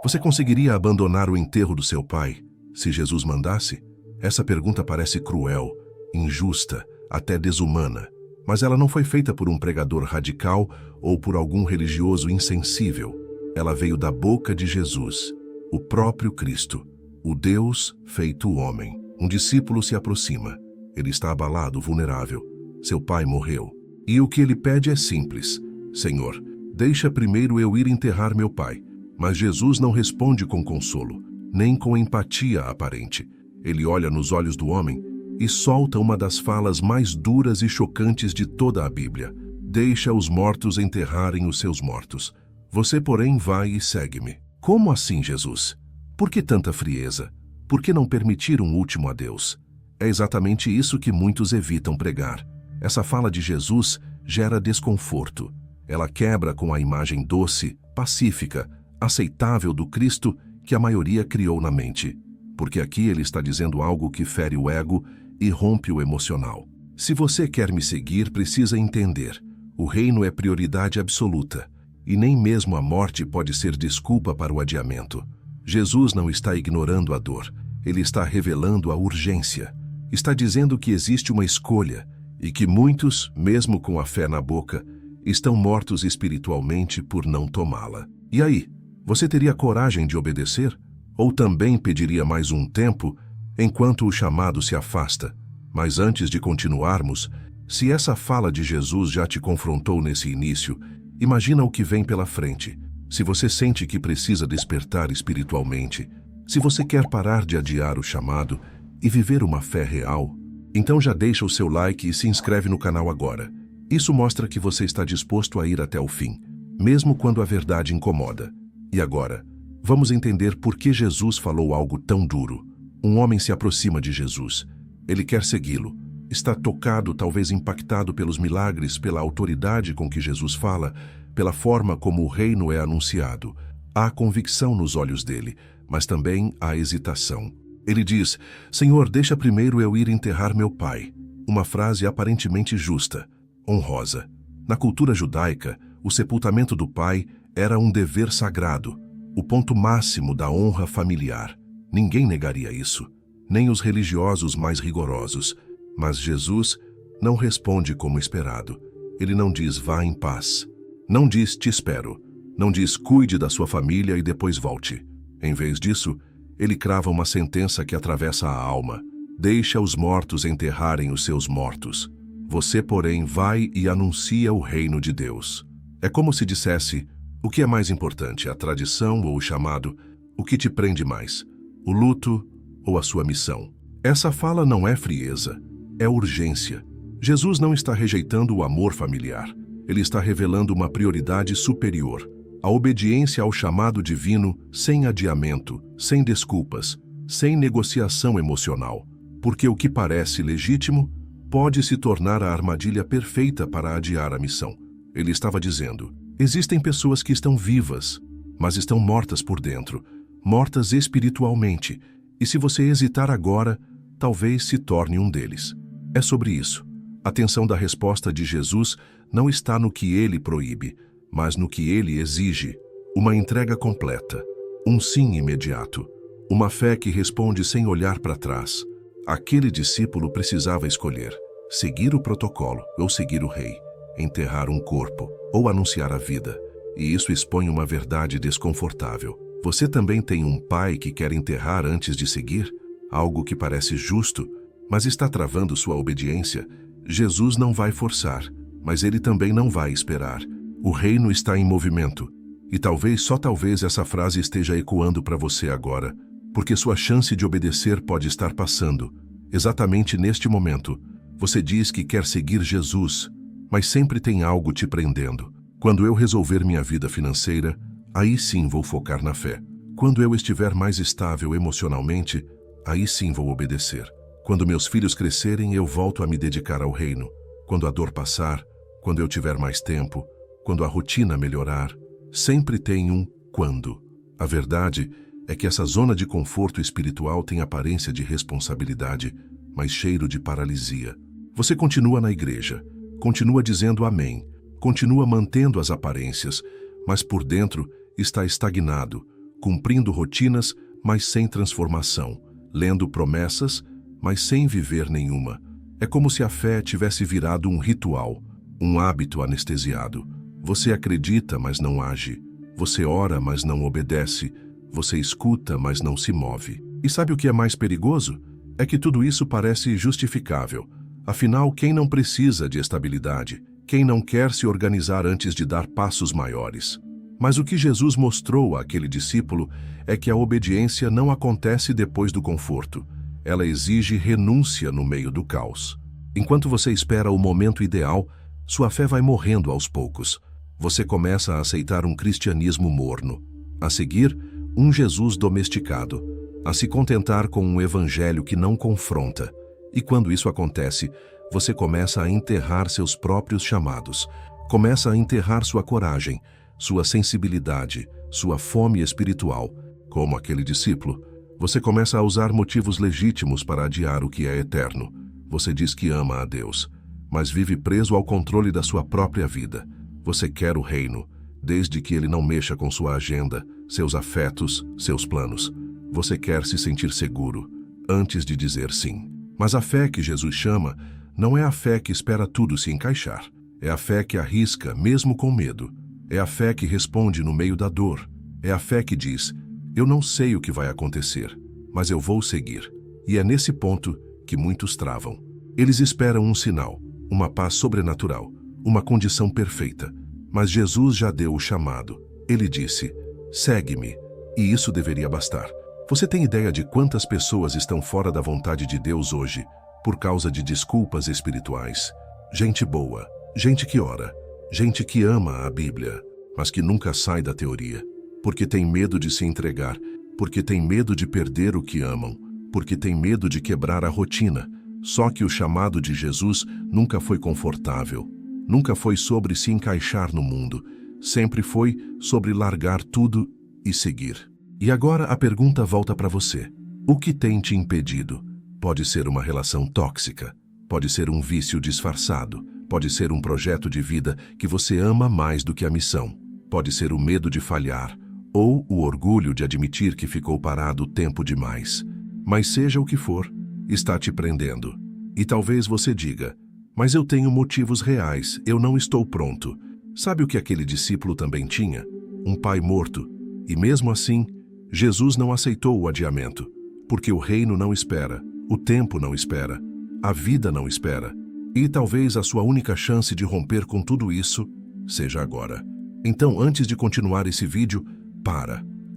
Você conseguiria abandonar o enterro do seu pai se Jesus mandasse? Essa pergunta parece cruel, injusta, até desumana, mas ela não foi feita por um pregador radical ou por algum religioso insensível. Ela veio da boca de Jesus, o próprio Cristo, o Deus feito homem. Um discípulo se aproxima. Ele está abalado, vulnerável. Seu pai morreu. E o que ele pede é simples: Senhor, deixa primeiro eu ir enterrar meu pai. Mas Jesus não responde com consolo, nem com empatia aparente. Ele olha nos olhos do homem e solta uma das falas mais duras e chocantes de toda a Bíblia: deixa os mortos enterrarem os seus mortos. Você, porém, vai e segue-me. Como assim, Jesus? Por que tanta frieza? Por que não permitir um último adeus? É exatamente isso que muitos evitam pregar. Essa fala de Jesus gera desconforto. Ela quebra com a imagem doce, pacífica, aceitável do Cristo que a maioria criou na mente. Porque aqui ele está dizendo algo que fere o ego e rompe o emocional. Se você quer me seguir, precisa entender: o reino é prioridade absoluta, e nem mesmo a morte pode ser desculpa para o adiamento. Jesus não está ignorando a dor, ele está revelando a urgência. Está dizendo que existe uma escolha e que muitos, mesmo com a fé na boca, estão mortos espiritualmente por não tomá-la. E aí, você teria coragem de obedecer? Ou também pediria mais um tempo enquanto o chamado se afasta? Mas antes de continuarmos, se essa fala de Jesus já te confrontou nesse início, imagina o que vem pela frente. Se você sente que precisa despertar espiritualmente, se você quer parar de adiar o chamado e viver uma fé real, então já deixa o seu like e se inscreve no canal agora. Isso mostra que você está disposto a ir até o fim, mesmo quando a verdade incomoda. E agora, vamos entender por que Jesus falou algo tão duro. Um homem se aproxima de Jesus. Ele quer segui-lo. Está tocado, talvez impactado pelos milagres, pela autoridade com que Jesus fala, pela forma como o reino é anunciado. Há convicção nos olhos dele, mas também há hesitação. Ele diz: Senhor, deixa primeiro eu ir enterrar meu pai. Uma frase aparentemente justa, honrosa. Na cultura judaica, o sepultamento do pai era um dever sagrado, o ponto máximo da honra familiar. Ninguém negaria isso, nem os religiosos mais rigorosos. Mas Jesus não responde como esperado. Ele não diz vá em paz. Não diz te espero. Não diz cuide da sua família e depois volte. Em vez disso, ele crava uma sentença que atravessa a alma: deixa os mortos enterrarem os seus mortos. Você, porém, vai e anuncia o reino de Deus. É como se dissesse: o que é mais importante, a tradição ou o chamado? O que te prende mais, o luto ou a sua missão? Essa fala não é frieza, é urgência. Jesus não está rejeitando o amor familiar. Ele está revelando uma prioridade superior: a obediência ao chamado divino sem adiamento, sem desculpas, sem negociação emocional. Porque o que parece legítimo pode se tornar a armadilha perfeita para adiar a missão. Ele estava dizendo: existem pessoas que estão vivas, mas estão mortas por dentro, mortas espiritualmente, e se você hesitar agora, talvez se torne um deles. É sobre isso. A atenção da resposta de Jesus não está no que ele proíbe, mas no que ele exige: uma entrega completa, um sim imediato, uma fé que responde sem olhar para trás. Aquele discípulo precisava escolher: seguir o protocolo ou seguir o rei, enterrar um corpo ou anunciar a vida. E isso expõe uma verdade desconfortável. Você também tem um pai que quer enterrar antes de seguir? Algo que parece justo, mas está travando sua obediência. Jesus não vai forçar, mas ele também não vai esperar. O reino está em movimento. E talvez, só talvez, essa frase esteja ecoando para você agora, porque sua chance de obedecer pode estar passando. Exatamente neste momento, você diz que quer seguir Jesus, mas sempre tem algo te prendendo. Quando eu resolver minha vida financeira, aí sim vou focar na fé. Quando eu estiver mais estável emocionalmente, aí sim vou obedecer. Quando meus filhos crescerem, eu volto a me dedicar ao reino. Quando a dor passar, quando eu tiver mais tempo, quando a rotina melhorar, sempre tem um quando. A verdade é que essa zona de conforto espiritual tem aparência de responsabilidade, mas cheiro de paralisia. Você continua na igreja, continua dizendo amém, continua mantendo as aparências, mas por dentro está estagnado, cumprindo rotinas, mas sem transformação, lendo promessas, mas sem viver nenhuma. É como se a fé tivesse virado um ritual, um hábito anestesiado. Você acredita, mas não age. Você ora, mas não obedece. Você escuta, mas não se move. E sabe o que é mais perigoso? É que tudo isso parece justificável. Afinal, quem não precisa de estabilidade? Quem não quer se organizar antes de dar passos maiores? Mas o que Jesus mostrou àquele discípulo é que a obediência não acontece depois do conforto. Ela exige renúncia no meio do caos. Enquanto você espera o momento ideal, sua fé vai morrendo aos poucos. Você começa a aceitar um cristianismo morno, a seguir um Jesus domesticado, a se contentar com um evangelho que não confronta. E quando isso acontece, você começa a enterrar seus próprios chamados, começa a enterrar sua coragem, sua sensibilidade, sua fome espiritual. Como aquele discípulo, você começa a usar motivos legítimos para adiar o que é eterno. Você diz que ama a Deus, mas vive preso ao controle da sua própria vida. Você quer o reino, desde que ele não mexa com sua agenda, seus afetos, seus planos. Você quer se sentir seguro, antes de dizer sim. Mas a fé que Jesus chama não é a fé que espera tudo se encaixar. É a fé que arrisca, mesmo com medo. É a fé que responde no meio da dor. É a fé que diz: eu não sei o que vai acontecer, mas eu vou seguir. E é nesse ponto que muitos travam. Eles esperam um sinal, uma paz sobrenatural, uma condição perfeita. Mas Jesus já deu o chamado. Ele disse: segue-me. E isso deveria bastar. Você tem ideia de quantas pessoas estão fora da vontade de Deus hoje por causa de desculpas espirituais? Gente boa, gente que ora, gente que ama a Bíblia, mas que nunca sai da teoria, porque tem medo de se entregar, porque tem medo de perder o que amam, porque tem medo de quebrar a rotina. Só que o chamado de Jesus nunca foi confortável, nunca foi sobre se encaixar no mundo, sempre foi sobre largar tudo e seguir. E agora a pergunta volta para você. O que tem te impedido? Pode ser uma relação tóxica, pode ser um vício disfarçado, pode ser um projeto de vida que você ama mais do que a missão, pode ser o medo de falhar ou o orgulho de admitir que ficou parado tempo demais. Mas seja o que for, está te prendendo. E talvez você diga: mas eu tenho motivos reais, eu não estou pronto. Sabe o que aquele discípulo também tinha? Um pai morto. E mesmo assim, Jesus não aceitou o adiamento, porque o reino não espera, o tempo não espera, a vida não espera. E talvez a sua única chance de romper com tudo isso seja agora. Então, antes de continuar esse vídeo,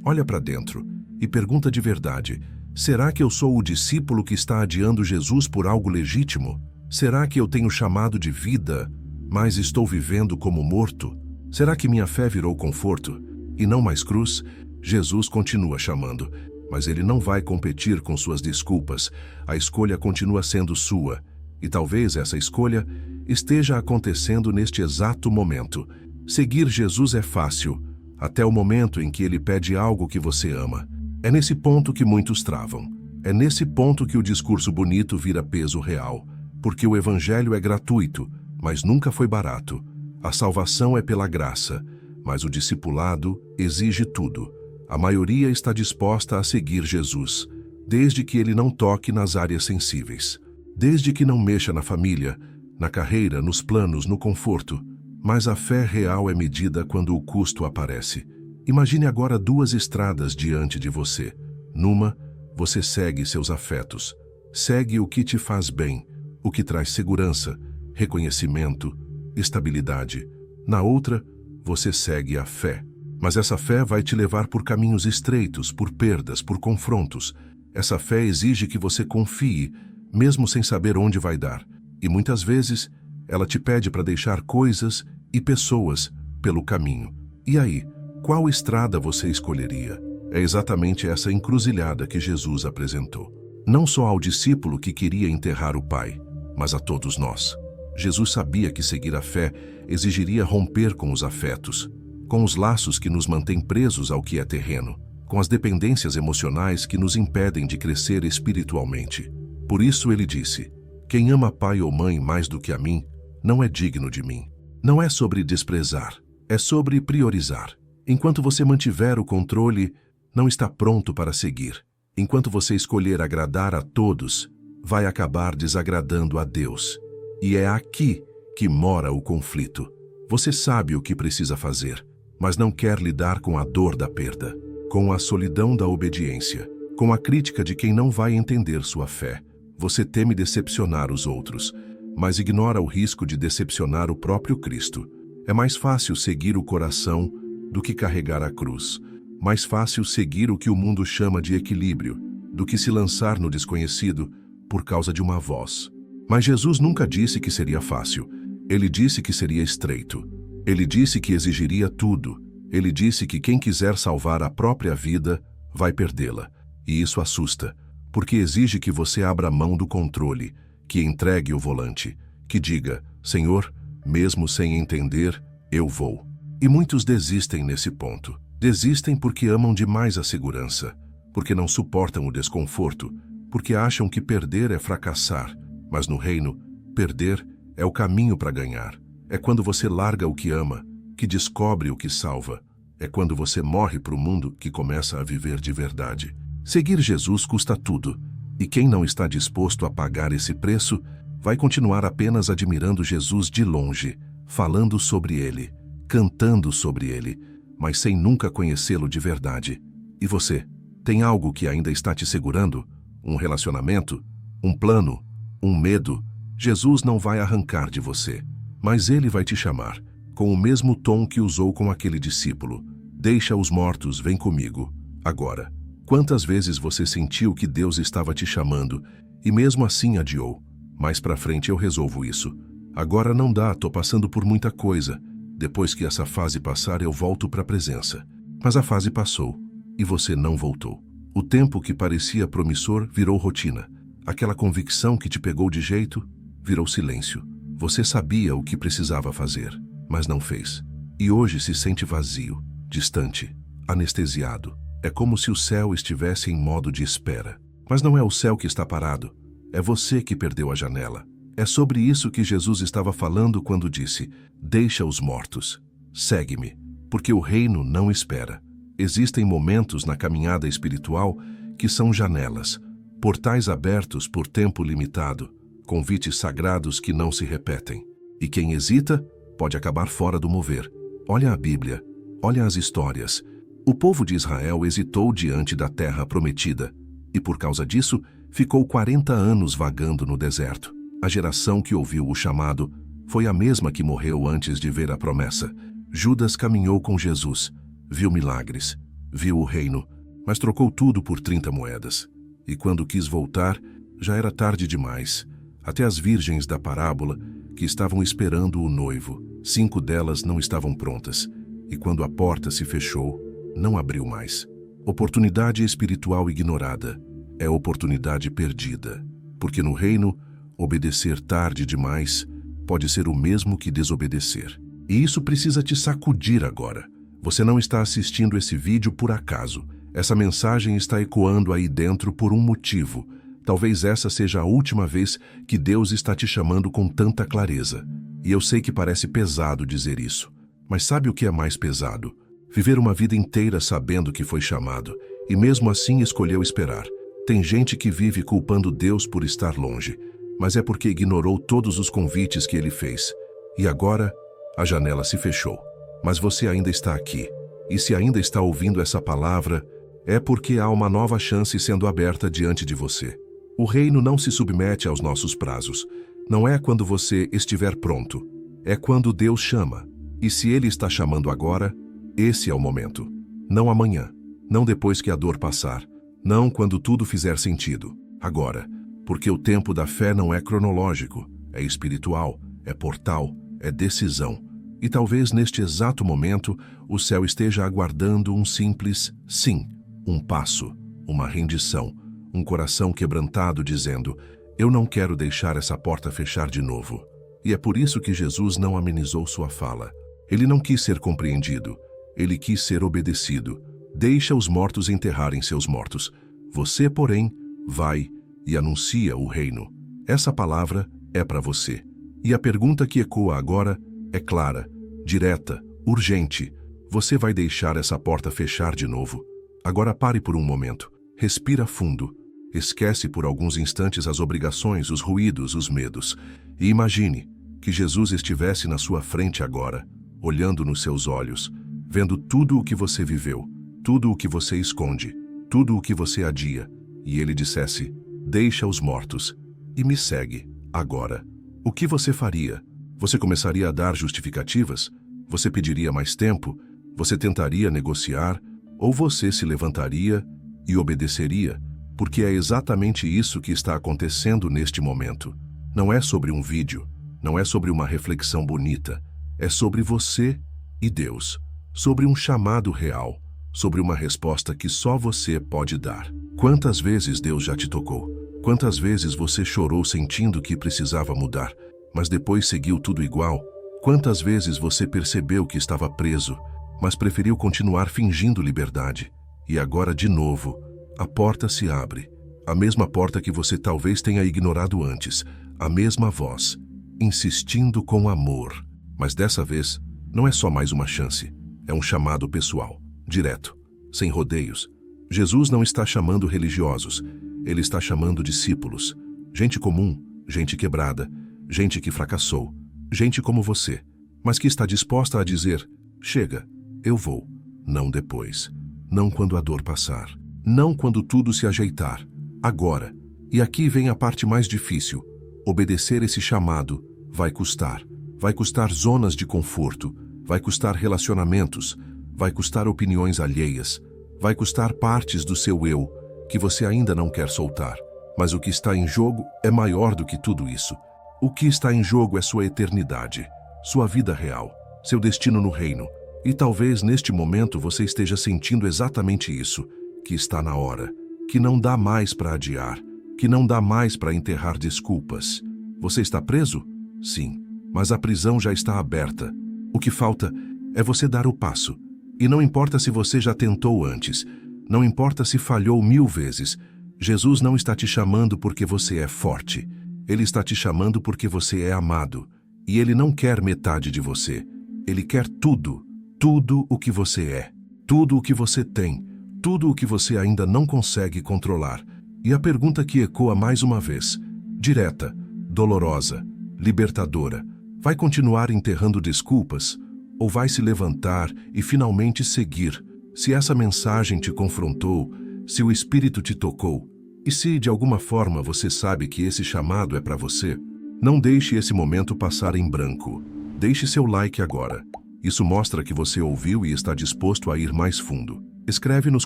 olha para dentro e pergunta de verdade: será que eu sou o discípulo que está adiando Jesus por algo legítimo? Será que eu tenho chamado de vida, mas estou vivendo como morto? Será que minha fé virou conforto e não mais cruz? Jesus continua chamando, mas ele não vai competir com suas desculpas. A escolha continua sendo sua, e talvez essa escolha esteja acontecendo neste exato momento. Seguir Jesus é fácil, até o momento em que ele pede algo que você ama. É nesse ponto que muitos travam. É nesse ponto que o discurso bonito vira peso real, porque o evangelho é gratuito, mas nunca foi barato. A salvação é pela graça, mas o discipulado exige tudo. A maioria está disposta a seguir Jesus, desde que ele não toque nas áreas sensíveis, desde que não mexa na família, na carreira, nos planos, no conforto. Mas a fé real é medida quando o custo aparece. Imagine agora duas estradas diante de você. Numa, você segue seus afetos, segue o que te faz bem, o que traz segurança, reconhecimento, estabilidade. Na outra, você segue a fé. Mas essa fé vai te levar por caminhos estreitos, por perdas, por confrontos. Essa fé exige que você confie, mesmo sem saber onde vai dar. E muitas vezes, ela te pede para deixar coisas e pessoas pelo caminho. E aí, qual estrada você escolheria? É exatamente essa encruzilhada que Jesus apresentou. Não só ao discípulo que queria enterrar o Pai, mas a todos nós. Jesus sabia que seguir a fé exigiria romper com os afetos, com os laços que nos mantêm presos ao que é terreno, com as dependências emocionais que nos impedem de crescer espiritualmente. Por isso ele disse: quem ama pai ou mãe mais do que a mim, não é digno de mim. Não é sobre desprezar, é sobre priorizar. Enquanto você mantiver o controle, não está pronto para seguir. Enquanto você escolher agradar a todos, vai acabar desagradando a Deus. E é aqui que mora o conflito. Você sabe o que precisa fazer, mas não quer lidar com a dor da perda, com a solidão da obediência, com a crítica de quem não vai entender sua fé. Você teme decepcionar os outros, mas ignora o risco de decepcionar o próprio Cristo. É mais fácil seguir o coração do que carregar a cruz. Mais fácil seguir o que o mundo chama de equilíbrio do que se lançar no desconhecido por causa de uma voz. Mas Jesus nunca disse que seria fácil. Ele disse que seria estreito. Ele disse que exigiria tudo. Ele disse que quem quiser salvar a própria vida vai perdê-la. E isso assusta, porque exige que você abra mão do controle, que entregue o volante, que diga: Senhor, mesmo sem entender, eu vou. E muitos desistem nesse ponto. Desistem porque amam demais a segurança, porque não suportam o desconforto, porque acham que perder é fracassar. Mas no reino, perder é o caminho para ganhar. É quando você larga o que ama, que descobre o que salva. É quando você morre para o mundo que começa a viver de verdade. Seguir Jesus custa tudo, e quem não está disposto a pagar esse preço vai continuar apenas admirando Jesus de longe, falando sobre ele, cantando sobre ele, mas sem nunca conhecê-lo de verdade. E você, tem algo que ainda está te segurando? Um relacionamento? Um plano? Um medo? Jesus não vai arrancar de você, mas ele vai te chamar, com o mesmo tom que usou com aquele discípulo. Deixa os mortos, vem comigo. Agora, quantas vezes você sentiu que Deus estava te chamando e mesmo assim adiou? Mais pra frente eu resolvo isso. Agora não dá, tô passando por muita coisa. Depois que essa fase passar, eu volto para a presença. Mas a fase passou, e você não voltou. O tempo que parecia promissor virou rotina. Aquela convicção que te pegou de jeito, virou silêncio. Você sabia o que precisava fazer, mas não fez. E hoje se sente vazio, distante, anestesiado. É como se o céu estivesse em modo de espera. Mas não é o céu que está parado. É você que perdeu a janela. É sobre isso que Jesus estava falando quando disse: deixa os mortos, segue-me, porque o reino não espera. Existem momentos na caminhada espiritual que são janelas, portais abertos por tempo limitado, convites sagrados que não se repetem. E quem hesita pode acabar fora do mover. Olha a Bíblia, olha as histórias. O povo de Israel hesitou diante da terra prometida, e por causa disso ficou 40 anos vagando no deserto. A geração que ouviu o chamado foi a mesma que morreu antes de ver a promessa. Judas caminhou com Jesus, viu milagres, viu o reino, mas trocou tudo por 30 moedas. E quando quis voltar, já era tarde demais. Até as virgens da parábola, que estavam esperando o noivo, 5 delas não estavam prontas. E quando a porta se fechou, não abriu mais. Oportunidade espiritual ignorada é oportunidade perdida, porque no reino, obedecer tarde demais pode ser o mesmo que desobedecer. E isso precisa te sacudir agora. Você não está assistindo esse vídeo por acaso. Essa mensagem está ecoando aí dentro por um motivo. Talvez essa seja a última vez que Deus está te chamando com tanta clareza. E eu sei que parece pesado dizer isso. Mas sabe o que é mais pesado? Viver uma vida inteira sabendo que foi chamado e mesmo assim escolheu esperar. Tem gente que vive culpando Deus por estar longe, mas é porque ignorou todos os convites que ele fez. E agora, a janela se fechou. Mas você ainda está aqui. E se ainda está ouvindo essa palavra, é porque há uma nova chance sendo aberta diante de você. O reino não se submete aos nossos prazos. Não é quando você estiver pronto. É quando Deus chama. E se Ele está chamando agora, esse é o momento. Não amanhã. Não depois que a dor passar. Não quando tudo fizer sentido. Agora. Porque o tempo da fé não é cronológico, é espiritual, é portal, é decisão. E talvez neste exato momento o céu esteja aguardando um simples sim, um passo, uma rendição, um coração quebrantado dizendo: eu não quero deixar essa porta fechar de novo. E é por isso que Jesus não amenizou sua fala. Ele não quis ser compreendido, ele quis ser obedecido. Deixa os mortos enterrarem seus mortos. Você, porém, vai e anuncia o reino. Essa palavra é para você. E a pergunta que ecoa agora é clara, direta, urgente. Você vai deixar essa porta fechar de novo? Agora pare por um momento. Respira fundo. Esquece por alguns instantes as obrigações, os ruídos, os medos. E imagine que Jesus estivesse na sua frente agora, olhando nos seus olhos, vendo tudo o que você viveu, tudo o que você esconde, tudo o que você adia, e ele dissesse: deixa os mortos e me segue agora. O que você faria? Você começaria a dar justificativas? Você pediria mais tempo? Você tentaria negociar? Ou você se levantaria e obedeceria? Porque é exatamente isso que está acontecendo neste momento. Não é sobre um vídeo, não é sobre uma reflexão bonita, é sobre você e Deus, sobre um chamado real, sobre uma resposta que só você pode dar. Quantas vezes Deus já te tocou? Quantas vezes você chorou sentindo que precisava mudar, mas depois seguiu tudo igual? Quantas vezes você percebeu que estava preso, mas preferiu continuar fingindo liberdade? E agora, de novo, a porta se abre. A mesma porta que você talvez tenha ignorado antes. A mesma voz, insistindo com amor. Mas dessa vez, não é só mais uma chance. É um chamado pessoal, direto, sem rodeios. Jesus não está chamando religiosos. Ele está chamando discípulos. Gente comum, gente quebrada, gente que fracassou. Gente como você, mas que está disposta a dizer: chega, eu vou. Não depois. Não quando a dor passar. Não quando tudo se ajeitar. Agora. E aqui vem a parte mais difícil. Obedecer esse chamado vai custar. Vai custar zonas de conforto. Vai custar relacionamentos. Vai custar opiniões alheias. Vai custar partes do seu eu que você ainda não quer soltar. Mas o que está em jogo é maior do que tudo isso. O que está em jogo é sua eternidade, sua vida real, seu destino no reino. E talvez neste momento você esteja sentindo exatamente isso, que está na hora, que não dá mais para adiar, que não dá mais para enterrar desculpas. Você está preso? Sim, mas a prisão já está aberta. O que falta é você dar o passo. E não importa se você já tentou antes, não importa se falhou 1000 vezes, Jesus não está te chamando porque você é forte. Ele está te chamando porque você é amado. E Ele não quer metade de você. Ele quer tudo. Tudo o que você é. Tudo o que você tem. Tudo o que você ainda não consegue controlar. E a pergunta que ecoa mais uma vez, direta, dolorosa, libertadora: vai continuar enterrando desculpas? Ou vai se levantar e finalmente seguir? Se essa mensagem te confrontou, se o Espírito te tocou, e se de alguma forma você sabe que esse chamado é para você, não deixe esse momento passar em branco. Deixe seu like agora. Isso mostra que você ouviu e está disposto a ir mais fundo. Escreve nos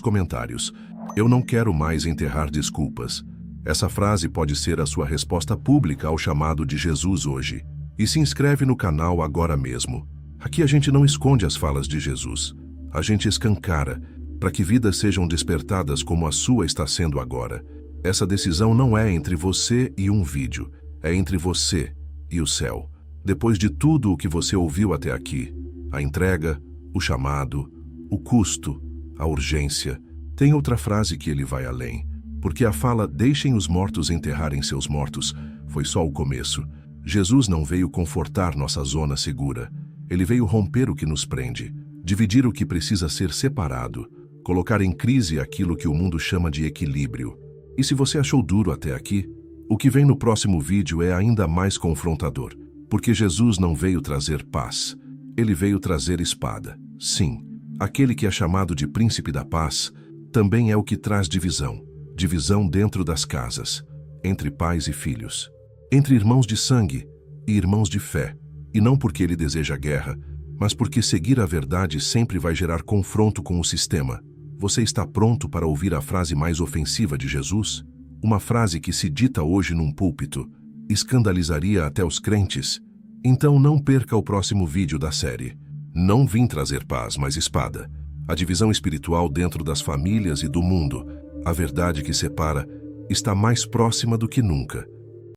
comentários: eu não quero mais enterrar desculpas. Essa frase pode ser a sua resposta pública ao chamado de Jesus hoje. E se inscreve no canal agora mesmo. Aqui a gente não esconde as falas de Jesus. A gente escancara, para que vidas sejam despertadas como a sua está sendo agora. Essa decisão não é entre você e um vídeo, é entre você e o céu. Depois de tudo o que você ouviu até aqui, a entrega, o chamado, o custo, a urgência, tem outra frase que ele vai além. Porque a fala "deixem os mortos enterrarem seus mortos" foi só o começo. Jesus não veio confortar nossa zona segura. Ele veio romper o que nos prende, dividir o que precisa ser separado, colocar em crise aquilo que o mundo chama de equilíbrio. E se você achou duro até aqui, o que vem no próximo vídeo é ainda mais confrontador, porque Jesus não veio trazer paz, ele veio trazer espada. Sim, aquele que é chamado de príncipe da paz também é o que traz divisão, divisão dentro das casas, entre pais e filhos, entre irmãos de sangue e irmãos de fé, e não porque ele deseja guerra, mas porque seguir a verdade sempre vai gerar confronto com o sistema. Você está pronto para ouvir a frase mais ofensiva de Jesus? Uma frase que, se dita hoje num púlpito, escandalizaria até os crentes? Então não perca o próximo vídeo da série. Não vim trazer paz, mas espada. A divisão espiritual dentro das famílias e do mundo, a verdade que separa, está mais próxima do que nunca.